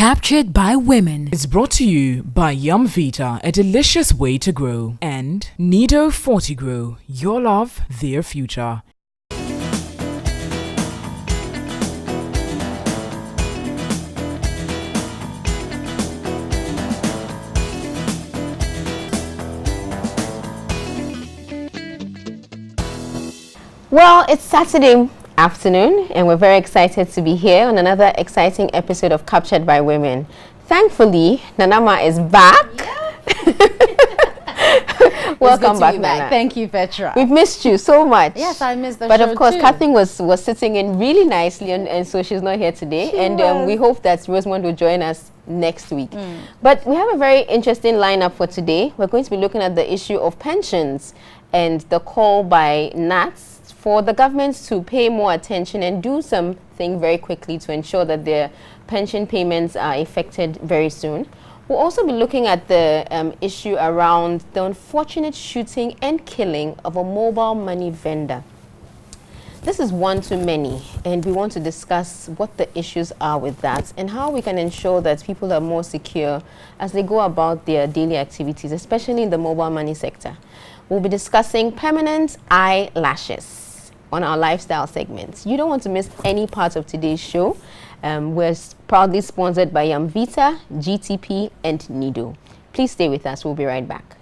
Captured by Women is brought to you by Yum Vita, a delicious way to grow, and Nido Fortigrow, your love, their future. Well, it's Saturday afternoon and we're very excited to be here on another exciting episode of Captured by Women. Thankfully, Nanama is back. Yeah. Welcome back, Nana. Thank you, Petra. We've missed you so much. Yes, I missed the but show of course, too. Kathleen was sitting in really nicely and so she's not here today. We hope that Rosamond will join us next week. But we have a very interesting lineup for today. We're going to be looking at the issue of pensions and the call by NATS for the government to pay more attention and do something very quickly to ensure that their pension payments are effected very soon. We'll also be looking at the issue around the unfortunate shooting and killing of a mobile money vendor. This is one too many, and we want to discuss what the issues are with that and how we can ensure that people are more secure as they go about their daily activities, especially in the mobile money sector. We'll be discussing permanent eyelashes on our lifestyle segments. You don't want to miss any part of today's show. We're proudly sponsored by Yum Vita, GTP, and Nido. Please stay with us. We'll be right back.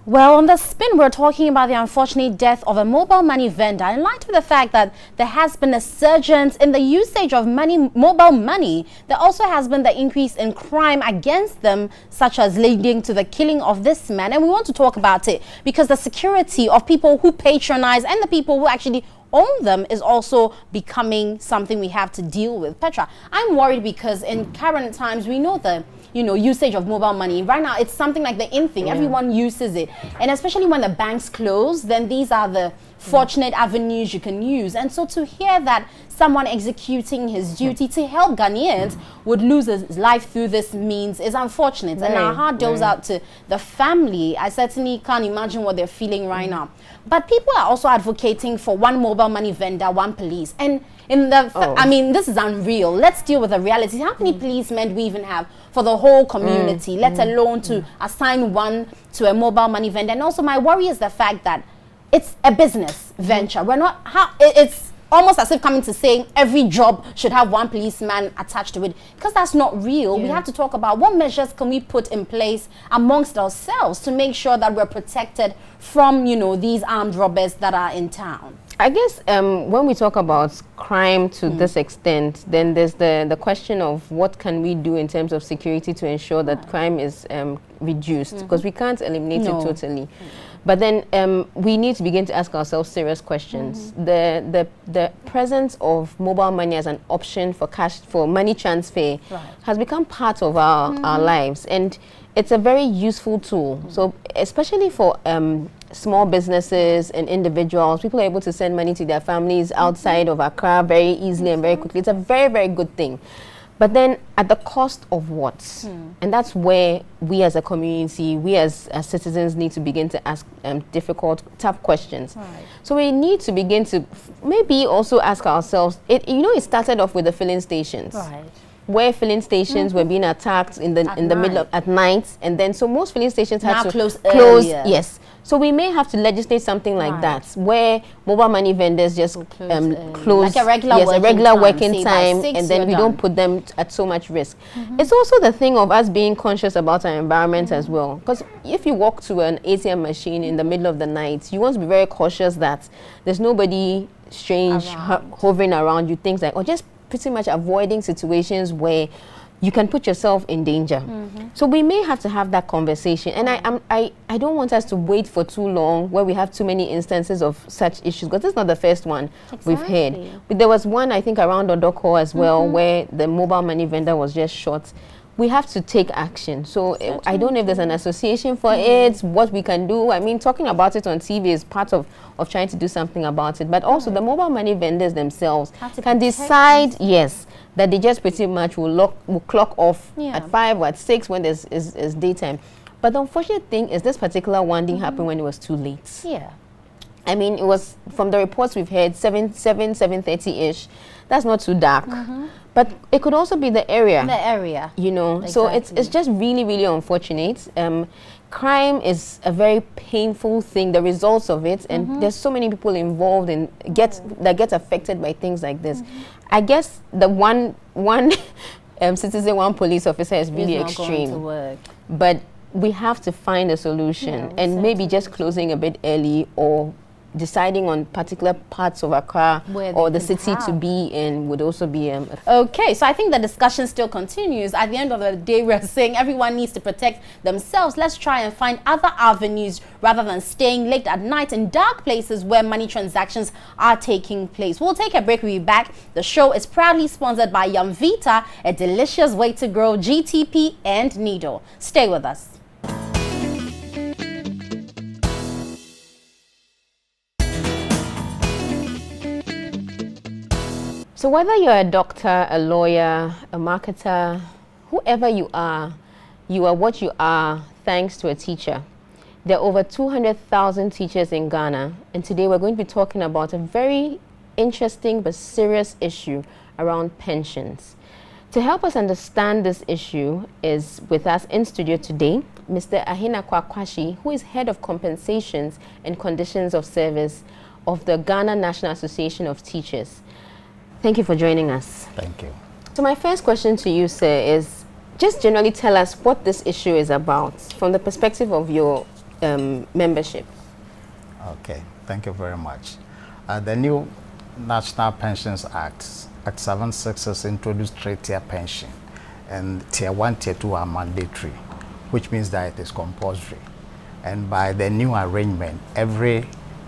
Well, on the spin, we're talking about the unfortunate death of a mobile money vendor in light of the fact that there has been a surge in the usage of mobile money. There also has been the increase in crime against them, such as leading to the killing of this man. And we want to talk about it because the security of people who patronize and the people who actually own them is also becoming something we have to deal with. Petra, I'm worried because in current times, we know the usage of mobile money. Right now, it's something like the in thing. Yeah. Everyone uses it. And especially when the banks close, then these are the fortunate avenues you can use. And so to hear that someone executing his duty to help Ghanaians would lose his life through this means is unfortunate. And our heart goes out to the family. I certainly can't imagine what they're feeling right now. But people are also advocating for one mobile money vendor, one police. And in the, I mean, this is unreal. Let's deal with the reality. How many policemen do we even have for the whole community, let alone to assign one to a mobile money vendor? And also my worry is the fact that it's a business venture. We're not, it's almost as if coming to saying every job should have one policeman attached to it, because that's not real. We have to talk about what measures can we put in place amongst ourselves to make sure that we're protected from, these armed robbers that are in town. I guess when we talk about crime to this extent, then there's the question of what can we do in terms of security to ensure that crime is reduced, because we can't eliminate it totally. But then we need to begin to ask ourselves serious questions. The presence of mobile money as an option for cash, for money transfer, has become part of our lives, and it's a very useful tool. So especially for small businesses and individuals, people are able to send money to their families outside of Accra very easily and very quickly. It's a very, very good thing. But then at the cost of what? And that's where we as a community, we as citizens need to begin to ask difficult, tough questions. So we need to begin to maybe also ask ourselves, it started off with the filling stations. Where filling stations were being attacked in the middle of at night, and then so most filling stations had to close. Yes, so we may have to legislate something like that, where mobile money vendors just close like a regular working time, and then we don't put them at so much risk. It's also the thing of us being conscious about our environment as well, because if you walk to an ATM machine in the middle of the night, you want to be very cautious that there's nobody strange hovering around you, things like, or just pretty much avoiding situations where you can put yourself in danger. So we may have to have that conversation, and I don't want us to wait for too long where we have too many instances of such issues, because this is not the first one we've heard. But there was one, I think, around Odoko as well, where the mobile money vendor was just shot. We have to take action. So I don't know if there's an association for it, what we can do. I mean, talking about it on TV is part of trying to do something about it. But also the mobile money vendors themselves can decide, that they just pretty much will clock off at 5 or at 6 when there's daytime. But the unfortunate thing is this particular one didn't happen when it was too late. I mean, it was, from the reports we've heard, 7:30-ish. That's not too dark. But it could also be the area. The area. You know, so it's just really, really unfortunate. Crime is a very painful thing, the results of it, and there's so many people involved in that get affected by things like this. I guess the one citizen, one police officer is really extreme. But we have to find a solution, and maybe just closing a bit early, or deciding on particular parts of Accra or the city to be in would also be okay. So I think the discussion still continues. At the end of the day, we're saying everyone needs to protect themselves. Let's try and find other avenues rather than staying late at night in dark places where money transactions are taking place. We'll take a break. We'll be back. The show is proudly sponsored by Yumvita, a delicious way to grow, GTP and Nido. Stay with us. So whether you're a doctor, a lawyer, a marketer, whoever you are what you are thanks to a teacher. There are over 200,000 teachers in Ghana, and today we're going to be talking about a very interesting but serious issue around pensions. To help us understand this issue is with us in studio today, Mr. Ahinakwa Kwashi, who is Head of Compensations and Conditions of Service of the Ghana National Association of Teachers. Thank you for joining us. Thank you. So my first question to you, sir, is just generally tell us what this issue is about from the perspective of your membership. Okay, thank you very much. The new National Pensions Act, Act 76, has introduced three-tier pension, and Tier 1, Tier 2 are mandatory, which means that it is compulsory. And by the new arrangement, every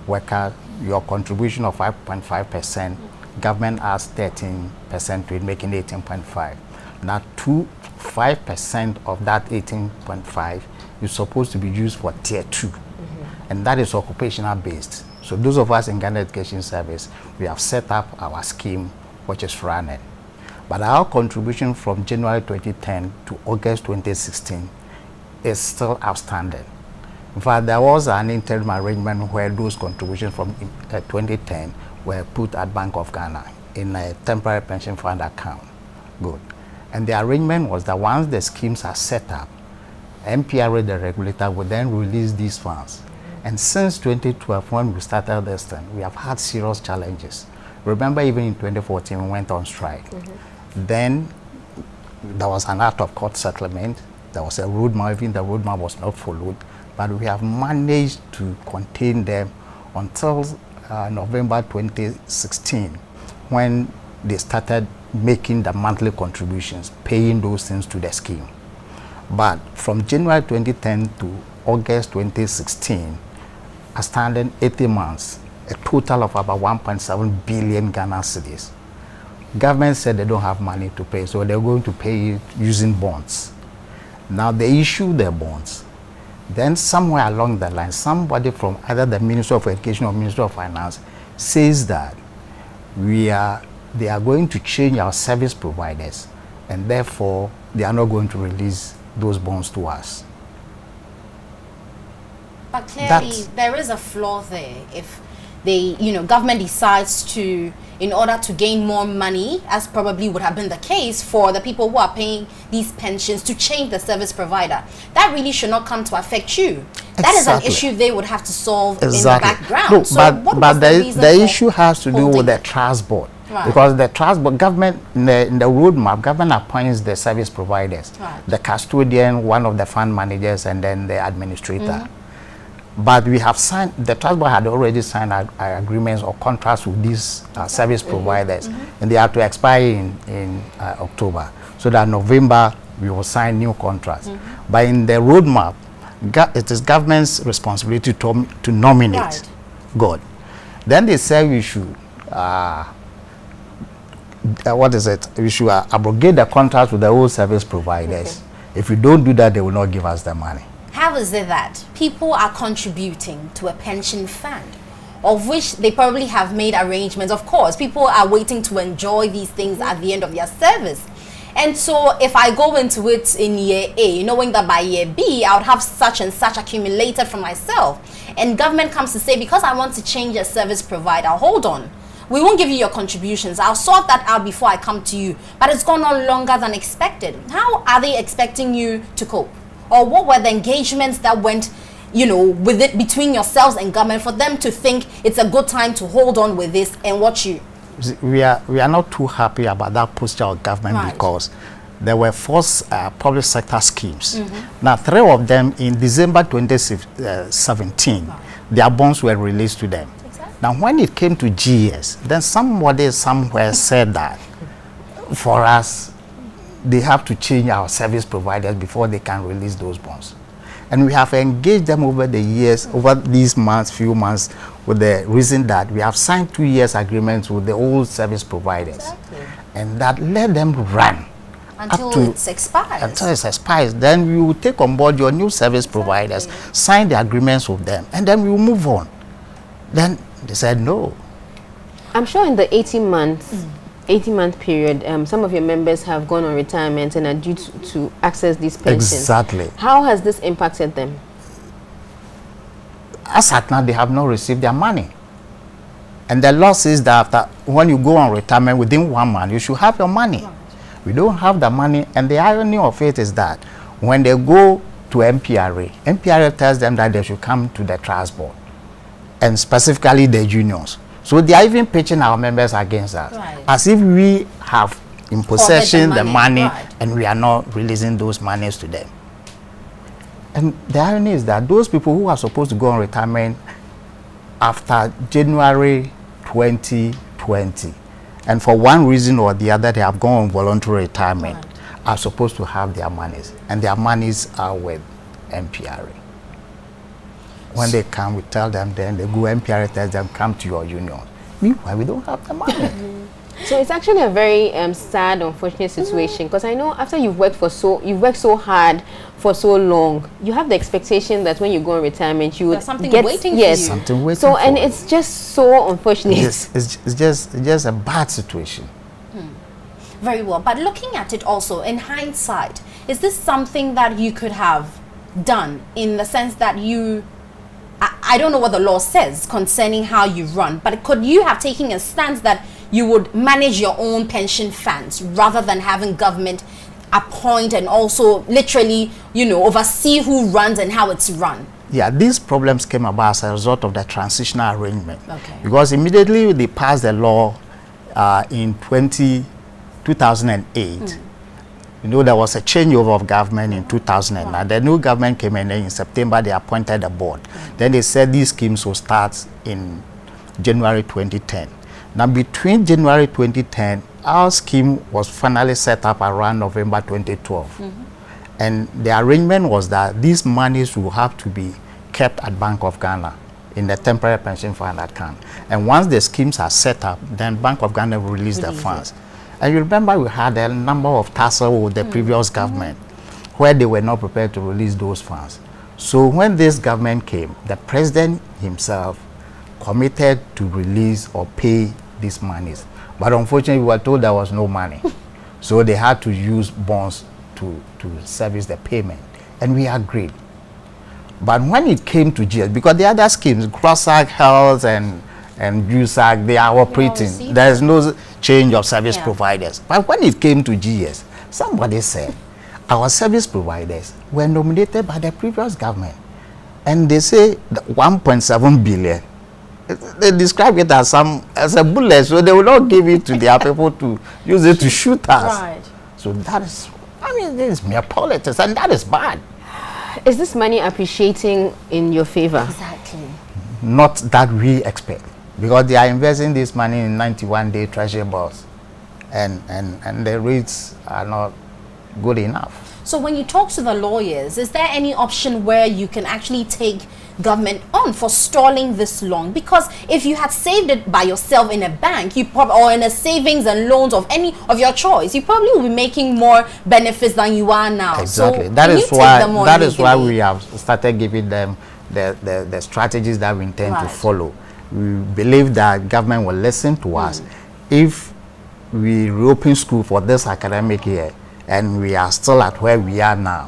worker, your contribution of 5.5%, government adds 13% to it, making 18.5. Now, 5% of that 18.5 is supposed to be used for Tier 2, and that is occupational based. So those of us in Ghana Education Service, we have set up our scheme, which is running. But our contribution from January 2010 to August 2016 is still outstanding. In fact, there was an interim arrangement where those contributions from 2010 were put at Bank of Ghana in a temporary pension fund account. Good. And the arrangement was that once the schemes are set up, MPRA, the regulator, will then release these funds. And since 2012, when we started this thing, we have had serious challenges. Remember, even in 2014, we went on strike. Then there was an out-of-court settlement. There was a roadmap, even the roadmap was not followed. But we have managed to contain them until November 2016, when they started making the monthly contributions, paying those things to the scheme. But from January 2010 to August 2016, outstanding 80 months, a total of about 1.7 billion Ghana cedis. Government said they don't have money to pay, so they're going to pay it using bonds. Now they issue their bonds. Then somewhere along the line, somebody from either the Ministry of Education or Ministry of Finance says that they are going to change our service providers, and therefore they are not going to release those bonds to us. But clearly there is a flaw there. If the government decides to, in order to gain more money, as probably would have been the case for the people who are paying these pensions, to change the service provider, that really should not come to affect you. Exactly. That is an issue they would have to solve in the background. No, so but the issue has to do with the trust board. Right. Because the trust board, government, in the roadmap, government appoints the service providers, the custodian, one of the fund managers, and then the administrator. But we have signed, the trust board had already signed agreements or contracts with these service providers, and they have to expire in October. So that November we will sign new contracts. But in the roadmap, it is government's responsibility to nominate. Right. Good. Then they say we should, we should abrogate the contracts with the old service providers. If we don't do that, they will not give us the money. How is it that people are contributing to a pension fund, of which they probably have made arrangements? Of course, people are waiting to enjoy these things at the end of their service. And so if I go into it in year A, knowing that by year B, I would have such and such accumulated for myself, and government comes to say, because I want to change a service provider, hold on, we won't give you your contributions. I'll sort that out before I come to you. But it's gone on longer than expected. How are they expecting you to cope? Or what were the engagements that went, you know, with it between yourselves and government for them to think it's a good time to hold on with this and watch you? We are not too happy about that posture of government because there were 4 public sector schemes. Now 3 of them in December 2017, their bonds were released to them. Now, when it came to GS, then somebody somewhere said that for us, they have to change our service providers before they can release those bonds. And we have engaged them over the years, over these few months, with the reason that we have signed 2 years agreements with the old service providers. And that let them run until it expires. Until it expires. Then we will take on board your new service providers, sign the agreements with them, and then we will move on. Then they said no. I'm sure in the 18-month period, some of your members have gone on retirement and are due to access these pensions. Exactly. How has this impacted them? As at now, they have not received their money. And the law says that after, when you go on retirement within 1 month, you should have your money. We don't have the money, and the irony of it is that when they go to MPRA tells them that they should come to the trust board, and specifically the unions. So they are even pitching our members against us, as if we have in possession the money and we are not releasing those monies to them. And the irony is that those people who are supposed to go on retirement after January 2020, and for one reason or the other they have gone on voluntary retirement, are supposed to have their monies, and their monies are with MPRA. When they come, we tell them, then they go, MPRA tells them, come to your union. Meanwhile, we don't have the money. So it's actually a very sad, unfortunate situation, because I know after you've worked so hard for so long, you have the expectation that when you go on retirement, you would something get waiting for you. Something waiting so, for and you. it's just so unfortunate. It's just a bad situation. Very well. But looking at it also in hindsight, is this something that you could have done in the sense that you, I don't know what the law says concerning how you run, but could you have taken a stance that you would manage your own pension funds rather than having government appoint and also literally, you know, oversee who runs and how it's run? Yeah, these problems came about as a result of the transitional arrangement. Okay. Because immediately they passed the law in 2008. You know, there was a changeover of government in 2009. The new government came in, and in September they appointed a board. Then they said these schemes will start in January 2010. Now, between January 2010, our scheme was finally set up around November 2012. And the arrangement was that these monies will have to be kept at Bank of Ghana in the temporary pension fund account. And once the schemes are set up, then Bank of Ghana will release the funds. And you remember we had a number of tussles with the previous government where they were not prepared to release those funds. So when this government came, the president himself committed to release or pay these monies. But unfortunately, we were told there was no money. So they had to use bonds to service the payment. And we agreed. But when it came to GS, because the other schemes, CrossAg, Health, and USAG, they are operating. There is no change of service providers. But when it came to GS, somebody said our service providers were nominated by the previous government. And they say 1.7 billion. They describe it as a bullet, so they will not give it to their people to use it to shoot us. So that is, I mean, this is mere politics, and that is bad. Is this money appreciating in your favor? Exactly. Not that we expect, because they are investing this money in 91-day treasury bills, and the rates are not good enough. So when you talk to the lawyers, is there any option where you can actually take government on for stalling this long? Because if you had saved it by yourself in a bank, you or in a savings and loans of any of your choice, you probably will be making more benefits than you are now. Exactly. So that is why we have started giving them the strategies that we intend to follow. We believe that government will listen to us if we reopen school for this academic year. and we are still at where we are now,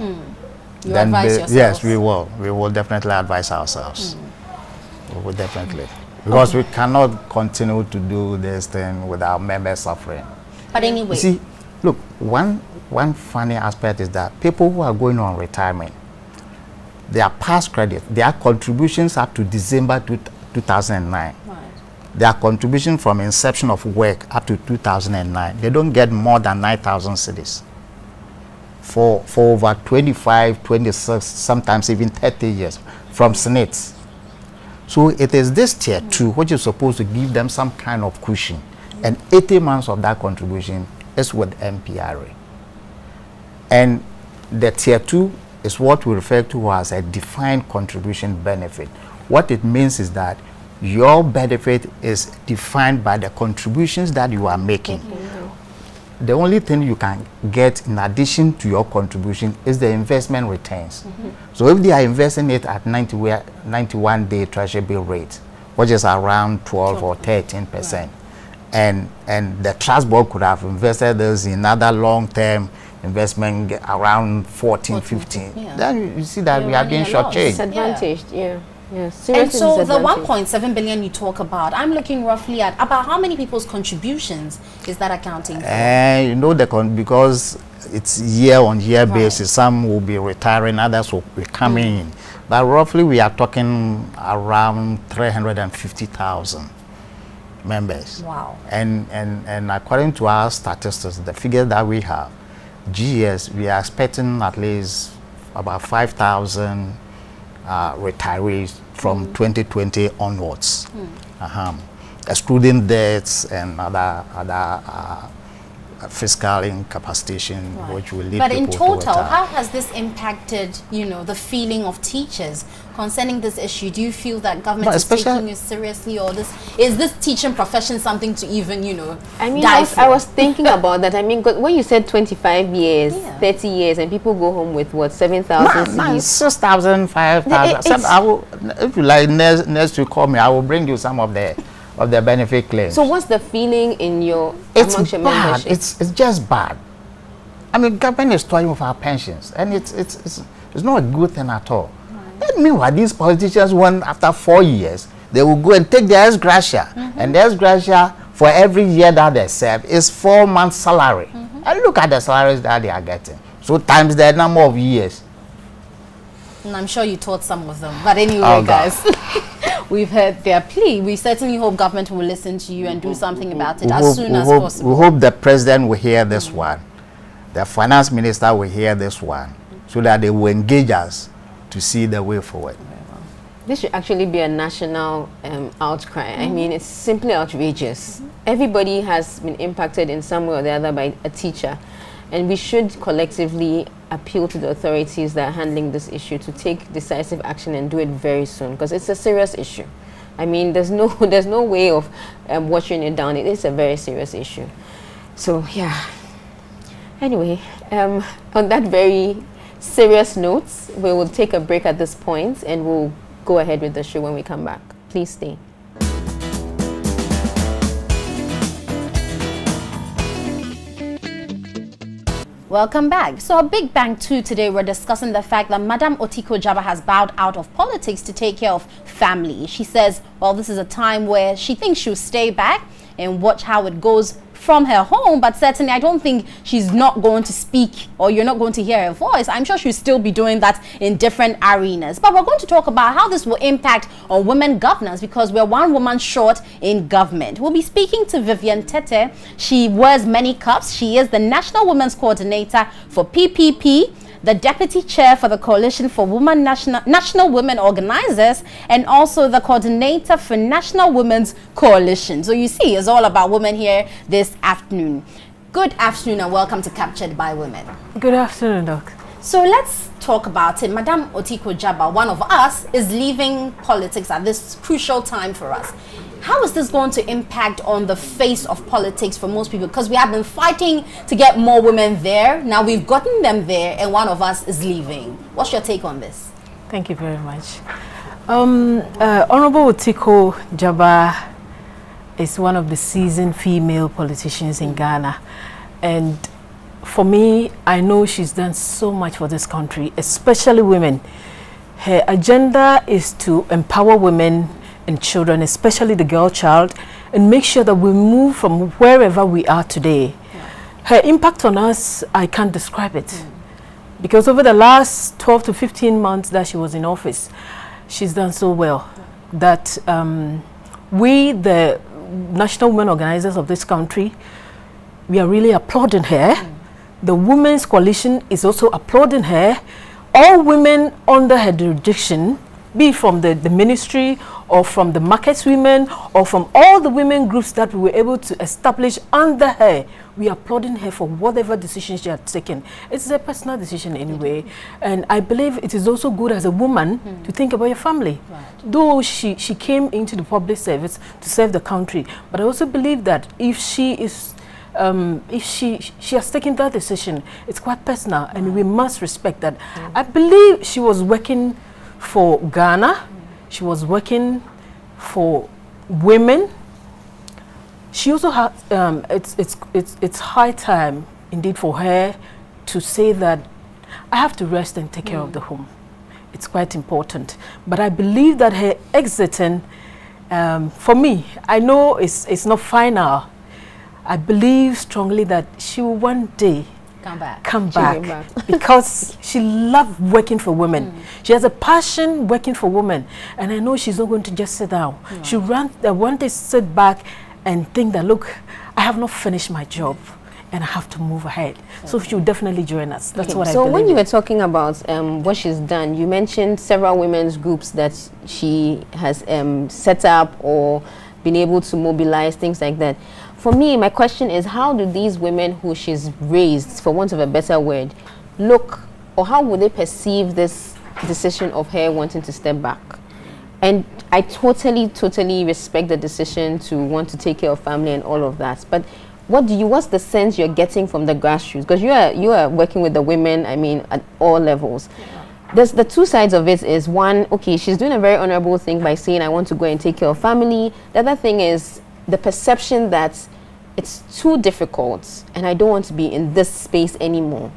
You advise yourselves? yes, we will. We will definitely advise ourselves. We will definitely. Because we cannot continue to do this thing with our members suffering. But anyway. You see, look, one funny aspect is that people who are going on retirement, their past credit, their contributions up to December 2009, their contribution from inception of work up to 2009, they don't get more than 9,000 cedis for over 25, 26, sometimes even 30 years from SNITs. So it is this tier 2 which is supposed to give them some kind of cushion, and 80 months of that contribution is with MPRA. And the tier 2 is what we refer to as a defined contribution benefit. What it means is that your benefit is defined by the contributions that you are making. The only thing you can get in addition to your contribution is the investment returns. So if they are investing it at 91-day treasury bill rate, which is around 12 or 13%, and the trust board could have invested this in other long-term investment around 14, 15, then you see that we are being shortchanged. Disadvantaged, Yes. And so the 1.7 billion you talk about, I'm looking roughly at about how many people's contributions is that accounting for? And you know, because it's year-on-year basis, some will be retiring, others will be coming in. But roughly we are talking around 350,000 members. Wow. And according to our statistics, the figure that we have, GS, we are expecting at least about 5,000 retirees from 2020 onwards, excluding debts and other fiscal incapacitation, which will lead But people in total, to retire. how has this impacted, you know, the feeling of teachers concerning this issue? Do you feel that government is taking it seriously, or is this teaching profession something to even, you know, I mean, die for? I was thinking about that. I mean, when you said 25 years, 30 years, and people go home with what, 7,000 6,000, 5,000. If you like, next you call me, I will bring you some of the benefit claims. So what's the feeling in your It's your bad. membership? It's just bad. I mean, government is toying with our pensions, and it's not a good thing at all. And meanwhile, these politicians, after 4 years, they will go and take their ex gratia, and the ex gratia for every year that they serve is 4 months' salary. And look at the salaries that they are getting. So times the number of years. And I'm sure you taught some of them. But anyway, guys, we've heard their plea. We certainly hope government will listen to you and do something about it as soon as possible. We hope the president will hear this one. The finance minister will hear this one, so that they will engage us to see the way forward. This should actually be a national outcry. I mean, it's simply outrageous. Everybody has been impacted in some way or the other by a teacher. And we should collectively appeal to the authorities that are handling this issue to take decisive action and do it very soon, because it's a serious issue. I mean, there's no way of watering it down. It is a very serious issue. So, yeah. Anyway, on that very serious note, we will take a break at this point and we'll go ahead with the show when we come back. Please stay. Welcome back. So a big bang too today, we're discussing the fact that Madam Otiko Jaba has bowed out of politics to take care of family. She says, well, this is a time where she thinks she'll stay back and watch how it goes from her home, but certainly I don't think she's not going to speak, or you're not going to hear her voice. I'm sure she'll still be doing that in different arenas. But we're going to talk about how this will impact on women governors, because we're one woman short in government. We'll be speaking to Vivian Tete. She wears many caps. She is the National Women's Coordinator for PPP, the Deputy Chair for the Coalition for Women National Women Organizers, and also the Coordinator for National Women's Coalition. So you see, it's all about women here this afternoon. Good afternoon and welcome to Captured by Women. Good afternoon, Doc. So let's talk about it. Madam Otiko Jaba, one of us, is leaving politics at this crucial time for us. How is this going to impact on the face of politics for most people? Because we have been fighting to get more women there. Now we've gotten them there and one of us is leaving. What's your take on this? Thank you very much. Honorable Otiko Jaba is one of the seasoned female politicians in Ghana. And for me, I know she's done so much for this country, especially women. Her agenda is to empower women and children, especially the girl child, and make sure that we move from wherever we are today. Her impact on us, I can't describe it. Because over the last 12 to 15 months that she was in office, she's done so well that we, the national women organizers of this country, we are really applauding her. The Women's Coalition is also applauding her. All women under her jurisdiction, be from the ministry or from the market women or from all the women groups that we were able to establish under her, we are applauding her for whatever decision she had taken. It's a personal decision anyway, and I believe it is also good as a woman to think about your family. Though she came into the public service to serve the country, but I also believe that if she is if she has taken that decision, it's quite personal, and we must respect that. I believe she was working for Ghana. She was working for women. She also had, it's high time indeed for her to say that I have to rest and take care of the home. It's quite important. But I believe that her exiting, for me, I know it's not final. I believe strongly that she will one day come back because she loved working for women. She has a passion working for women, and I know she's not going to just sit down. She'll one day sit back and think that, look, I have not finished my job and I have to move ahead. So she'll definitely join us. That's what I believe. So when you were talking about what she's done, you mentioned several women's groups that she has set up or been able to mobilize, things like that. For me, my question is, how do these women who she's raised, for want of a better word, look, or how would they perceive this decision of her wanting to step back? And I totally respect the decision to want to take care of family and all of that. But what's the sense you're getting from the grassroots? Because you are working with the women, I mean, at all levels. There's the two sides of it is, one, okay, she's doing a very honorable thing by saying, I want to go and take care of family. The other thing is the perception that it's too difficult and I don't want to be in this space anymore.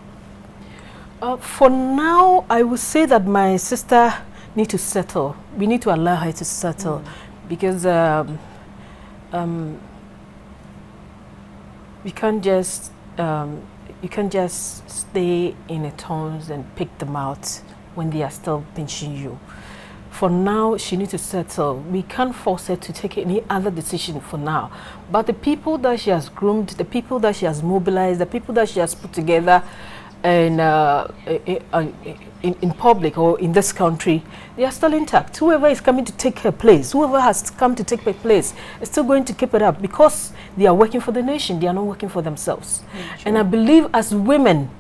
For now, I would say that my sister need to settle. We need to allow her to settle because you can't just stay in a tones and pick them out when they are still pinching you. For now, she needs to settle. We can't force her to take any other decision for now. But the people that she has groomed, the people that she has mobilized, the people that she has put together in public or in this country, they are still intact. Whoever is coming to take her place, whoever has come to take her place, is still going to keep it up because they are working for the nation. They are not working for themselves. And I believe as women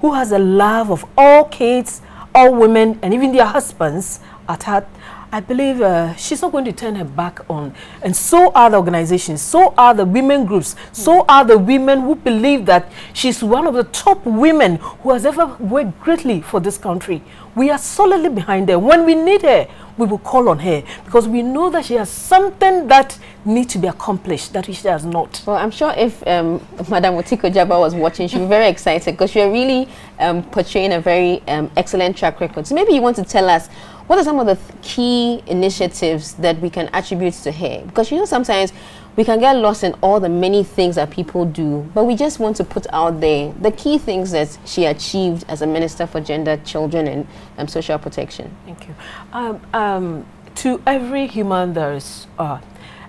who has a love of all kids, all women, and even their husbands at heart, I believe she's not going to turn her back on. And so are the organizations, so are the women groups, so are the women who believe that she's one of the top women who has ever worked greatly for this country. We are solidly behind her. When we need her, we will call on her because we know that she has something that needs to be accomplished that she has not. Well, I'm sure if Madam Otiko Jaba was watching, she'd be very excited because you're really portraying a very excellent track record. So maybe you want to tell us, what are some of the key initiatives that we can attribute to her? Because, you know, sometimes we can get lost in all the many things that people do, but we just want to put out there the key things that she achieved as a Minister for Gender, Children and Social Protection. Thank you. To every human there is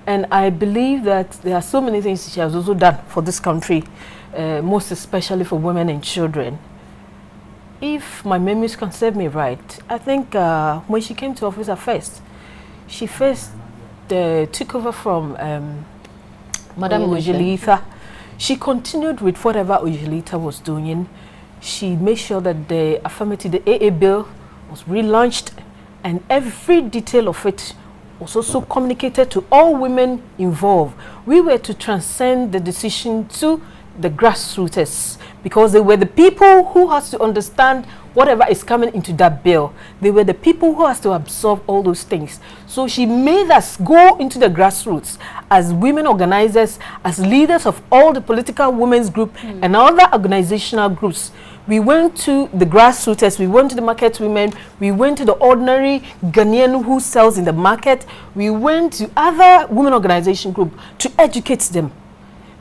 and I believe that there are so many things she has also done for this country, most especially for women and children. If my memories can serve me right, I think when she came to office at first, she first took over from Madam Ujilita. She continued with whatever Ujilita was doing. She made sure that the affirmative, the AA bill was relaunched, and every detail of it was also communicated to all women involved. We were to transcend the decision to the grassroots because they were the people who has to understand whatever is coming into that bill. They were the people who has to absorb all those things. So she made us go into the grassroots as women organizers, as leaders of all the political women's group and other organizational groups. We went to the grassroots, we went to the market women, we went to the ordinary Ghanaian who sells in the market, we went to other women organization group to educate them.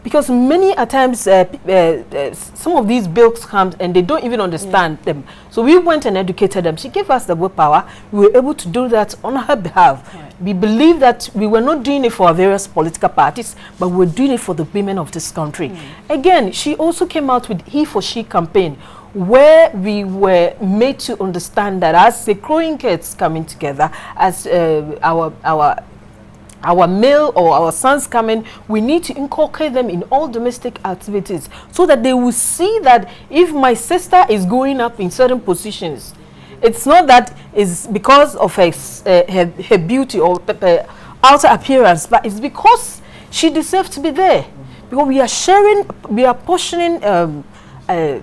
Because many a times some of these bills come and they don't even understand them. So we went and educated them. She gave us the willpower. We were able to do that on her behalf. Right. We believe that we were not doing it for our various political parties, but we were doing it for the women of this country. Again, she also came out with He for She campaign, where we were made to understand that as the growing kids coming together, as our male or our sons coming, we need to inculcate them in all domestic activities so that they will see that if my sister is going up in certain positions, it's not that it's because of her beauty or outer appearance, but it's because she deserves to be there. Because we are sharing, we are portioning the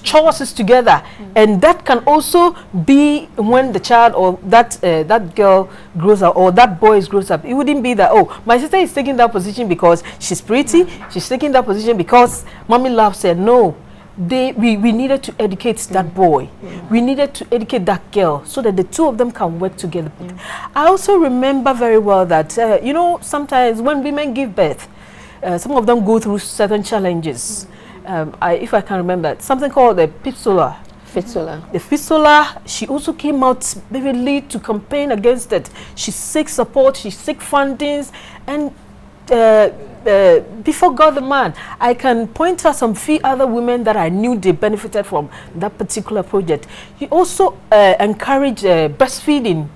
choices together, and that can also be when the child or that girl grows up or that boy grows up. It wouldn't be that, oh, my sister is taking that position because she's pretty, she's taking that position because mommy loves her. No, we needed to educate that boy, we needed to educate that girl so that the two of them can work together. I also remember very well that you know, sometimes when women give birth, some of them go through certain challenges. If I can remember, something called the fistula. The fistula, she also came out vividly to campaign against it. She seeks support, she seeks fundings, and before God the man, I can point out some few other women that I knew they benefited from that particular project. She also encouraged breastfeeding.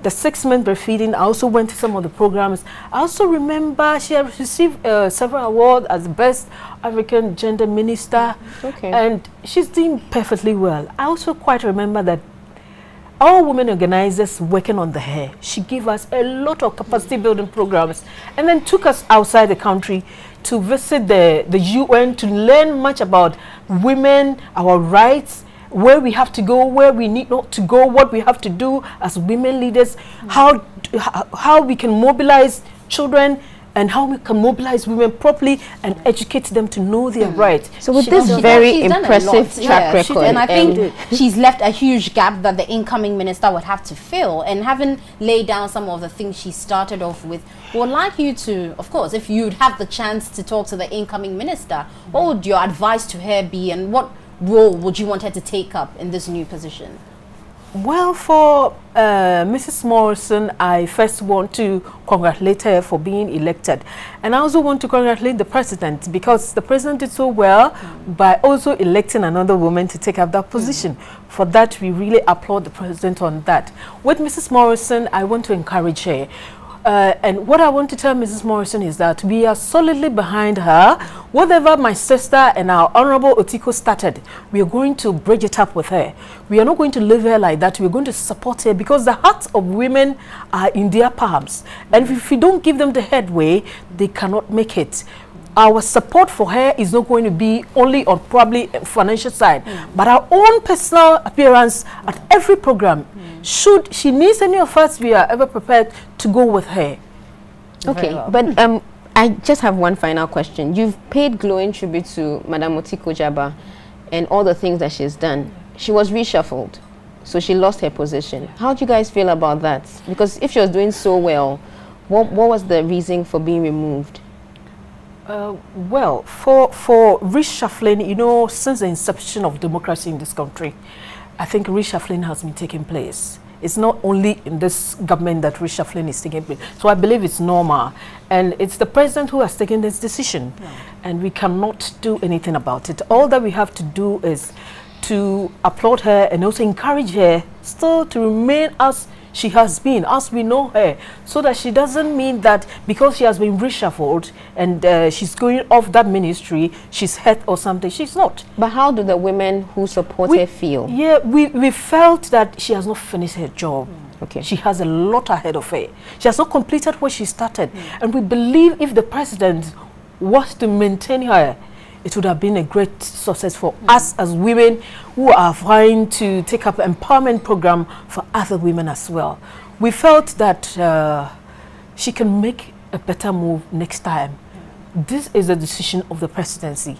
The 6-month breastfeeding. I also went to some of the programs. I also remember she has received several awards as the best African gender minister, and she's doing perfectly well. I also quite remember that all women organizers working on the hair, she gave us a lot of capacity building programs and then took us outside the country to visit the UN to learn much about women, our rights, where we have to go, where we need not to go, what we have to do as women leaders, how we can mobilize children and how we can mobilize women properly and educate them to know their rights. So with this very impressive track record, and I think she's left a huge gap that the incoming minister would have to fill. And having laid down some of the things she started off with, would like you to, of course, if you'd have the chance to talk to the incoming minister, what would your advice to her be, and what role would you want her to take up in this new position? Well, for Mrs. Morrison, I first want to congratulate her for being elected. And I also want to congratulate the president, because the president did so well by also electing another woman to take up that position. For that, we really applaud the president on that. With Mrs. Morrison, I want to encourage her. And what I want to tell Mrs. Morrison is that we are solidly behind her. Whatever my sister and our Honorable Otiko started, we are going to bridge it up with her. We are not going to leave her like that. We are going to support her, because the hearts of women are in their palms. And if we don't give them the headway, they cannot make it. Our support for her is not going to be only on probably financial side, but our own personal appearance at every program. Should she needs any of us, we are ever prepared to go with her. Okay, but I just have one final question. You've paid glowing tribute to Madam Otiko Jaba and all the things that she's done. She was reshuffled, so she lost her position. How do you guys feel about that? Because if she was doing so well, what was the reason for being removed? Well, for reshuffling, you know, since the inception of democracy in this country, I think reshuffling has been taking place. It's not only in this government that reshuffling is taking place. So I believe it's normal. And it's the president who has taken this decision. And we cannot do anything about it. All that we have to do is to applaud her and also encourage her still to remain as she has been, as we know her, so that she doesn't mean that because she has been reshuffled and she's going off that ministry, she's hurt or something. She's not. But how do the women who support her feel? Yeah, we felt that she has not finished her job. Okay. She has a lot ahead of her. She has not completed what she started. And we believe if the president was to maintain her, it would have been a great success for us as women who are trying to take up an empowerment program for other women as well. We felt that she can make a better move next time. This is a decision of the presidency,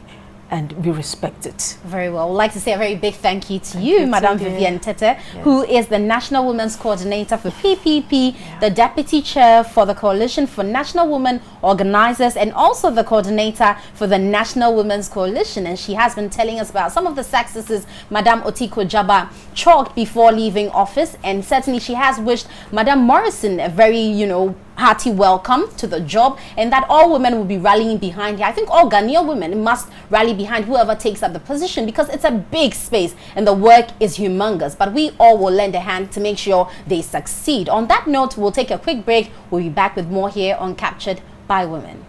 and we respect it. Very well. I would like to say a very big thank you to you, Madam Vivienne Tete, who is the National Women's Coordinator for PPP, the Deputy Chair for the Coalition for National Women Organizers, and also the Coordinator for the National Women's Coalition. And she has been telling us about some of the successes Madam Otiko Jaba chalked before leaving office, and certainly she has wished Madam Morrison a very, hearty welcome to the job, and that all women will be rallying behind her. I think all Ghanaian women must rally behind whoever takes up the position, because it's a big space and the work is humongous, but we all will lend a hand to make sure they succeed. On that note, we'll take a quick break. We'll be back with more here on Captured by Women.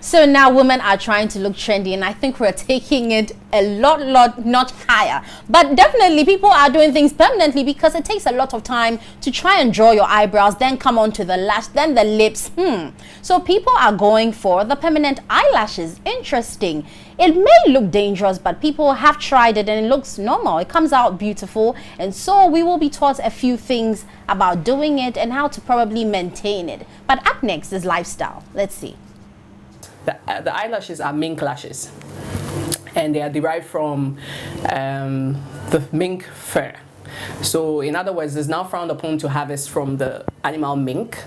So now women are trying to look trendy, and I think we're taking it a notch higher. But definitely people are doing things permanently, because it takes a lot of time to try and draw your eyebrows, then come onto the lash, then the lips. So people are going for the permanent eyelashes. Interesting. It may look dangerous, but people have tried it and it looks normal. It comes out beautiful. And so we will be taught a few things about doing it and how to probably maintain it. But up next is lifestyle. Let's see. The eyelashes are mink lashes, and they are derived from the mink fur. So in other words, it's now frowned upon to harvest from the animal mink.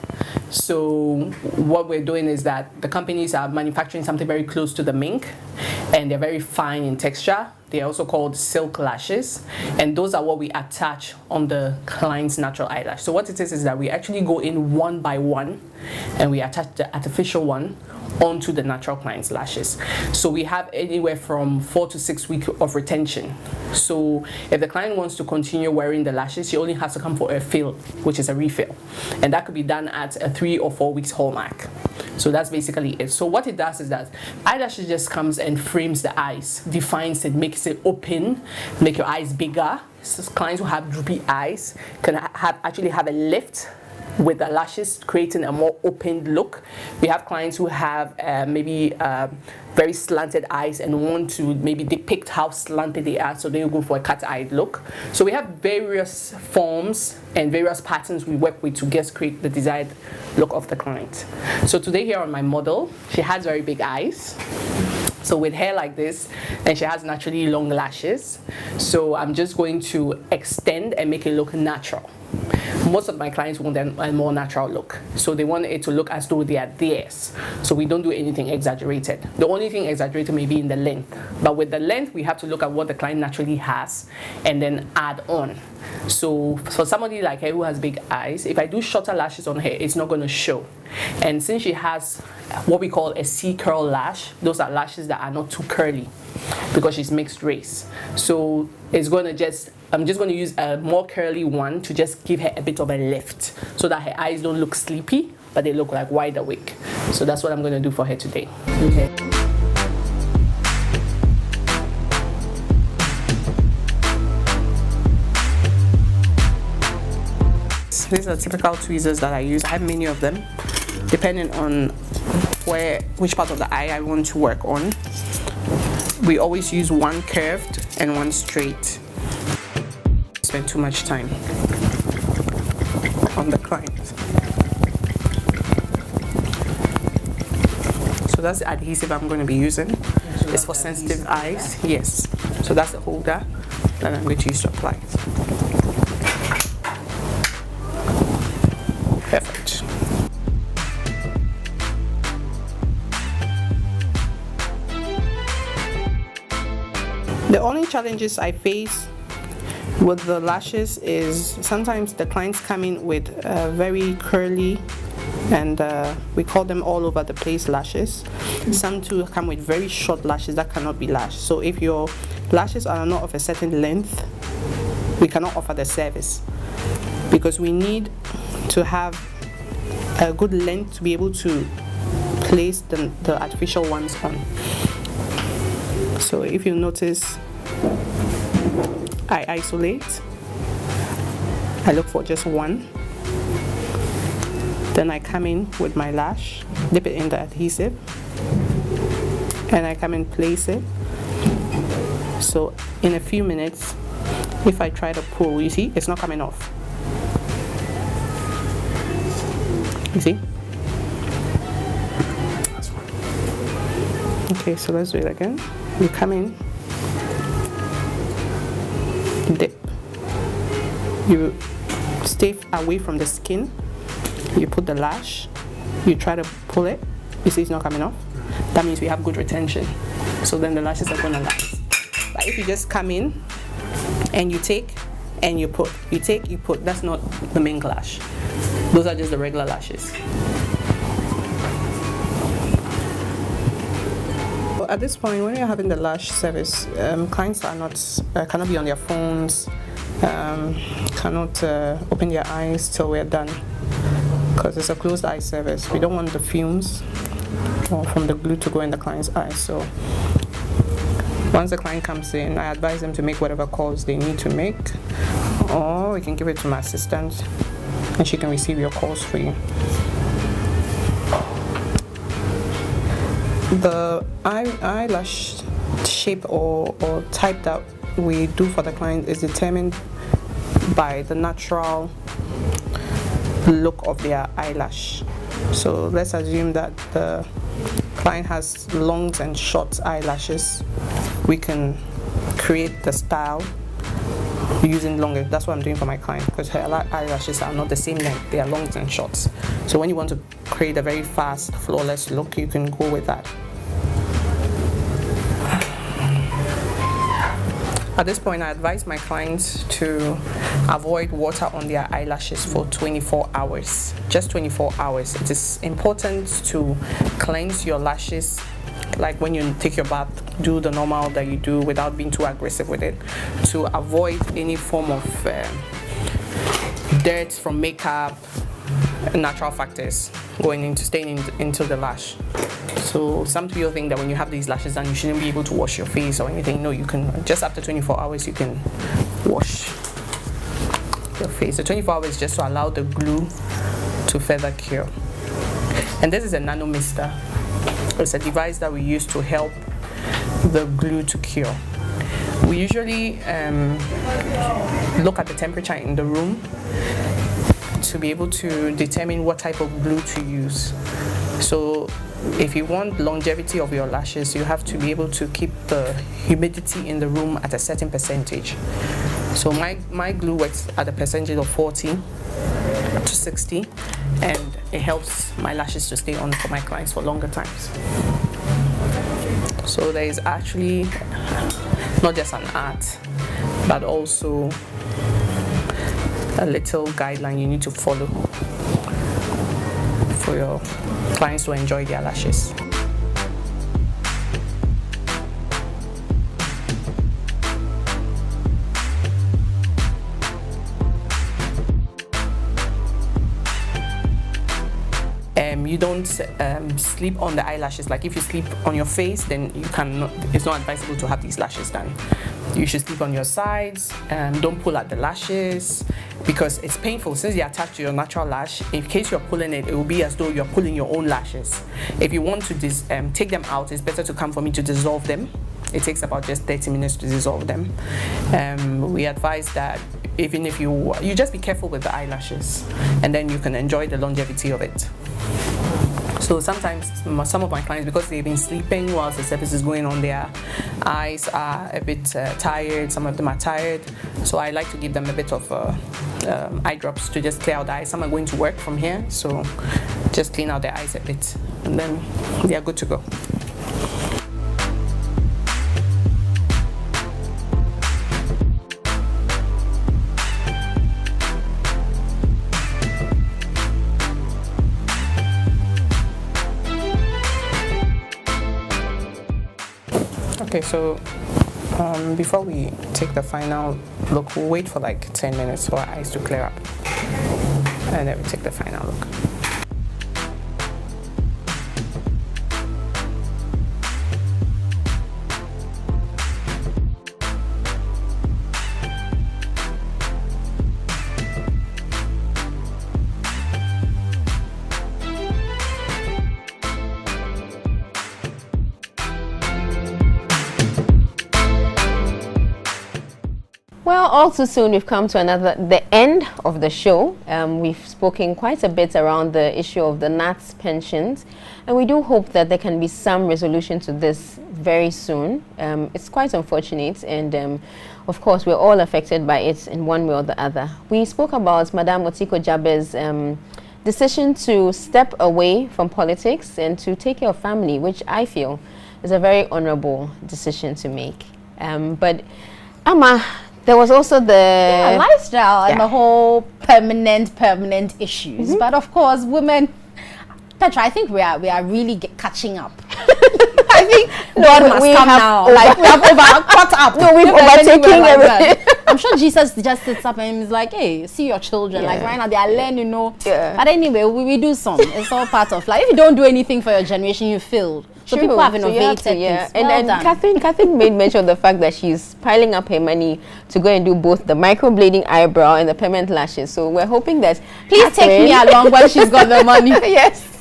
So what we're doing is that the companies are manufacturing something very close to the mink, and they're very fine in texture. They're also called silk lashes, and those are what we attach on the client's natural eyelash. So what it is that we actually go in one by one, and we attach the artificial one onto the natural client's lashes. So we have anywhere from 4 to 6 weeks of retention. So if the client wants to continue wearing the lashes, she only has to come for a fill, which is a refill, and that could be done at a 3 or 4 weeks hallmark. So that's basically it. So what it does is that eyelashes just comes and frames the eyes, defines it, makes it open, make your eyes bigger. So clients who have droopy eyes can actually have a lift with the lashes, creating a more opened look. We have clients who have maybe very slanted eyes and want to maybe depict how slanted they are, so they go for a cat-eyed look. So we have various forms and various patterns we work with to just create the desired look of the client. So today here on my model, she has very big eyes. So with hair like this, and she has naturally long lashes. So I'm just going to extend and make it look natural. Most of my clients want a more natural look, so they want it to look as though they are theirs. So we don't do anything exaggerated. The only thing exaggerated may be in the length, but with the length we have to look at what the client naturally has and then add on. So for somebody like her who has big eyes, if I do shorter lashes on her, it's not going to show. And since she has what we call a C-curl lash, those are lashes that are not too curly because she's mixed race. So it's going to just, I'm just going to use a more curly one to just give her a bit of a lift so that her eyes don't look sleepy, but they look like wide awake. So that's what I'm going to do for her today. Okay. These are typical tweezers that I use. I have many of them, depending on which part of the eye I want to work on. We always use one curved and one straight. Spend too much time on the client. So that's the adhesive I'm going to be using. It's for sensitive eyes. Yes. So that's the holder that I'm going to use to apply it. Perfect. The only challenges I face with the lashes is sometimes the clients come in with very curly and we call them all over the place lashes. Some too come with very short lashes that cannot be lashed. So if your lashes are not of a certain length, we cannot offer the service because we need to have a good length to be able to place the artificial ones on. So if you notice, I isolate I look for just one. Then I come in with my lash, dip it in the adhesive, and I come and place it. So in a few minutes, if I try to pull, you see, it's not coming off. You see? Okay, so let's do it again. You come in, dip. You stay away from the skin. You put the lash, you try to pull it, you see it's not coming off. That means we have good retention. So then the lashes are gonna last. But if you just come in and you take and you put, you take, you put, that's not the mink lash. Those are just the regular lashes. At this point, when you're having the lash service, clients are not cannot be on their phones, cannot open their eyes till we're done, because it's a closed eye service. We don't want the fumes or from the glue to go in the client's eyes. So once the client comes in, I advise them to make whatever calls they need to make, or we can give it to my assistant and she can receive your calls for you. The eyelash shape or type that we do for the client is determined by the natural look of their eyelash. So let's assume that the client has long and short eyelashes. We can create the style using longer. That's what I'm doing for my client, because her eyelashes are not the same length, they are long and short. So when you want to create a very fast, flawless look, you can go with that. At this point, I advise my clients to avoid water on their eyelashes for 24 hours. Just 24 hours. It is important to cleanse your lashes, like when you take your bath, do the normal that you do without being too aggressive with it, to avoid any form of dirt from makeup, natural factors going into staying into the lash. So some people think that when you have these lashes done, you shouldn't be able to wash your face or anything. No, you can, just after 24 hours, you can wash your face. So 24 hours just to allow the glue to further cure. And this is a nano mister. It's a device that we use to help the glue to cure. We usually look at the temperature in the room to be able to determine what type of glue to use. So if you want longevity of your lashes, you have to be able to keep the humidity in the room at a certain percentage. So my glue works at a percentage of 40 to 60, and it helps my lashes to stay on for my clients for longer times. So there is actually not just an art, but also a little guideline you need to follow for your clients to enjoy their lashes. You don't sleep on the eyelashes. Like if you sleep on your face, then you cannot. It's not advisable to have these lashes done. You should sleep on your sides. Don't pull at the lashes because it's painful. Since they're attached to your natural lash, in case you're pulling it, it will be as though you're pulling your own lashes. If you want to take them out, it's better to come for me to dissolve them. It takes about just 30 minutes to dissolve them. We advise that even if you just be careful with the eyelashes, and then you can enjoy the longevity of it. So sometimes some of my clients, because they've been sleeping whilst the service is going on, their eyes are a bit tired. Some of them are tired, so I like to give them a bit of eye drops to just clear out the eyes. Some are going to work from here, so just clean out their eyes a bit, and then they are good to go. Okay, so before we take the final look, we'll wait for like 10 minutes for our eyes to clear up, and then we take the final look. Well, all too soon we've come to the end of the show. We've spoken quite a bit around the issue of the NATS pensions, and we do hope that there can be some resolution to this very soon. It's quite unfortunate, and of course we're all affected by it in one way or the other. We spoke about Madame Otiko Jabe's decision to step away from politics and to take care of family, which I feel is a very honorable decision to make. But Amma, there was also the lifestyle and the whole permanent issues. But of course, women, Petra, I think we are really catching up. I think God must come now. Like we have caught up. No, we've overtaken everything. I'm sure Jesus just sits up and is like, hey, see your children. Like right now they are learning, you know. Yeah. But anyway, we do some. It's all part of life. If you don't do anything for your generation, you fail. So people have innovated things. And Catherine made mention of the fact that she's piling up her money to go and do both the microblading eyebrow and the permanent lashes. So we're hoping that please take me along when she's got the money. Yes.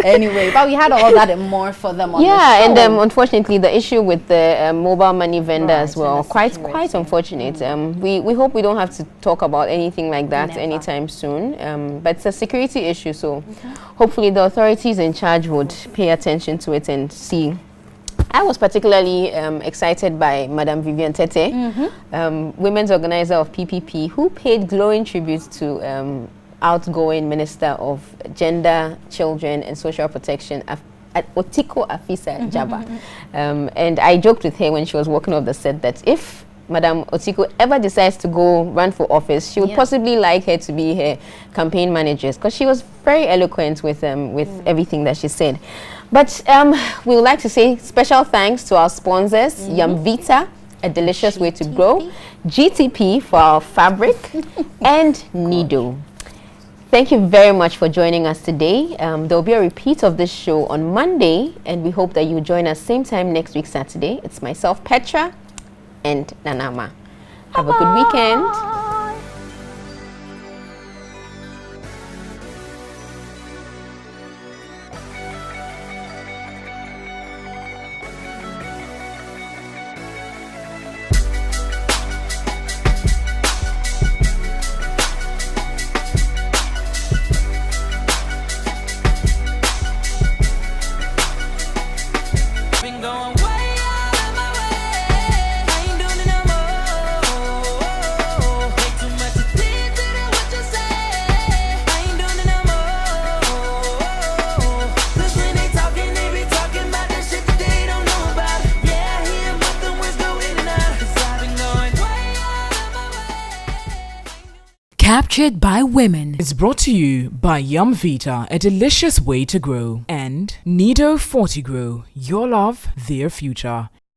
Anyway, but we had all that and more for them on the show. And unfortunately the issue with the mobile money vendor as well, quite unfortunate. We hope we don't have to talk about anything like that anytime soon, but it's a security issue, so hopefully the authorities in charge would pay attention to it and see. I was particularly excited by Madame Vivian Tete, women's organizer of PPP, who paid glowing tribute to outgoing Minister of Gender, Children and Social Protection, Otiko Afisa Jaba. And I joked with her when she was walking off the set that if Madame Otiko ever decides to go run for office, she would possibly like her to be her campaign manager, because she was very eloquent with everything that she said. But we would like to say special thanks to our sponsors, Yumvita, a delicious way to grow, GTP for our fabric, and Nido. Thank you very much for joining us today. There will be a repeat of this show on Monday, and we hope that you join us same time next week, Saturday. It's myself, Petra, and Nanama. Have a good weekend. Captured by Women is brought to you by Yumvita, a delicious way to grow, and Nido 40 Grow, your love, their future.